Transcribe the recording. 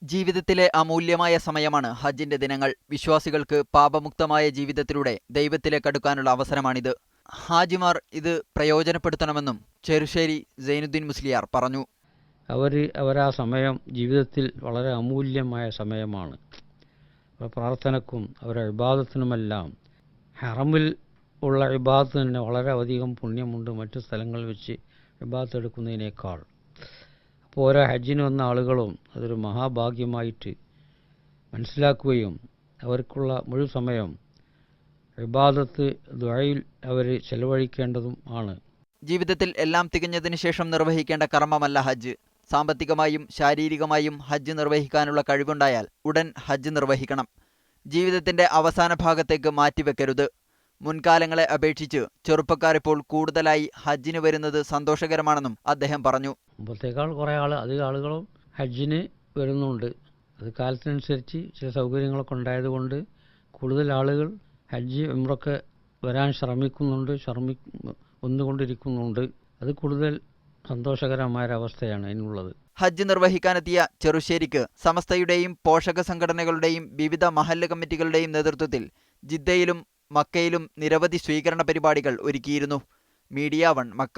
ജീവിതത്തിലെ അമൂല്യമായ സമയമാണ് ഹജ്ജിന്റെ ദിനങ്ങൾ. വിശ്വാസികൾക്ക് പാപമുക്തമായ ജീവിതത്തിലൂടെ ദൈവത്തിലേക്ക് അടുക്കാനുള്ള അവസരമാണിത്. ഹാജിമാർ ഇത് പ്രയോജനപ്പെടുത്തണമെന്നും ചെറുശ്ശേരി സൈനുദ്ദീൻ മുസ്ലിയാർ പറഞ്ഞു. അവരാ സമയം ജീവിതത്തിൽ വളരെ അമൂല്യമായ സമയമാണ്. പ്രാർത്ഥനക്കും അവരുടെ ഇബാദത്തിനുമെല്ലാം ഹറമിൽ ഉള്ള ഇബാദത്ത് തന്നെ വളരെ അധികം പുണ്യമുണ്ട് മറ്റു സ്ഥലങ്ങളിൽ വെച്ച് ഇബാദത്ത് എടുക്കുന്നതിനേക്കാൾ. അപ്പോൾ ഓരോ ഹജ്ജിന് വന്ന ആളുകളും അതൊരു മഹാഭാഗ്യമായിട്ട് മനസ്സിലാക്കുകയും അവർക്കുള്ള മുഴുവൻ സമയം ഇബാദത്ത് ദുആയിൽ അവർ ചെലവഴിക്കേണ്ടതും ആണ്. ജീവിതത്തിൽ എല്ലാം തികഞ്ഞതിനു ശേഷം നിർവഹിക്കേണ്ട കർമ്മമല്ല ഹജ്ജ്. സാമ്പത്തികമായും ശാരീരികമായും ഹജ്ജ് നിർവഹിക്കാനുള്ള കഴിവുണ്ടായാൽ ഉടൻ ഹജ്ജ് നിർവഹിക്കണം. ജീവിതത്തിന്റെ അവസാന ഭാഗത്തേക്ക് മാറ്റിവെക്കരുത്. മുൻകാലങ്ങളെ അപേക്ഷിച്ച് ചെറുപ്പക്കാരിപ്പോൾ കൂടുതലായി ഹജ്ജിന് വരുന്നത് സന്തോഷകരമാണെന്നും അദ്ദേഹം പറഞ്ഞു. മുമ്പത്തേക്കാൾ കുറേ അധികം ആളുകളും ഹജ്ജിന് വരുന്നുണ്ട്. അത് കാലത്തിനനുസരിച്ച് ചില സൗകര്യങ്ങളൊക്കെ ഉണ്ടായതുകൊണ്ട് കൂടുതൽ ആളുകൾ ഹജ്ജ് ഉംറയ്ക്ക് വരാൻ വന്നുകൊണ്ടിരിക്കുന്നുണ്ട്. അത് കൂടുതൽ സന്തോഷകരമായൊരവസ്ഥയാണ് അതിനുള്ളത്. ഹജ്ജ് നിർവഹിക്കാനെത്തിയ ചെറുശ്ശേരിക്ക് സമസ്തയുടെയും പോഷക സംഘടനകളുടെയും വിവിധ മഹല്ല് കമ്മിറ്റികളുടെയും നേതൃത്വത്തിൽ ജിദ്ദയിലും മക്കയിലും നിരവധി സ്വീകരണ പരിപാടികൾ ഒരുക്കിയിരുന്നു. Media 1 Mecca.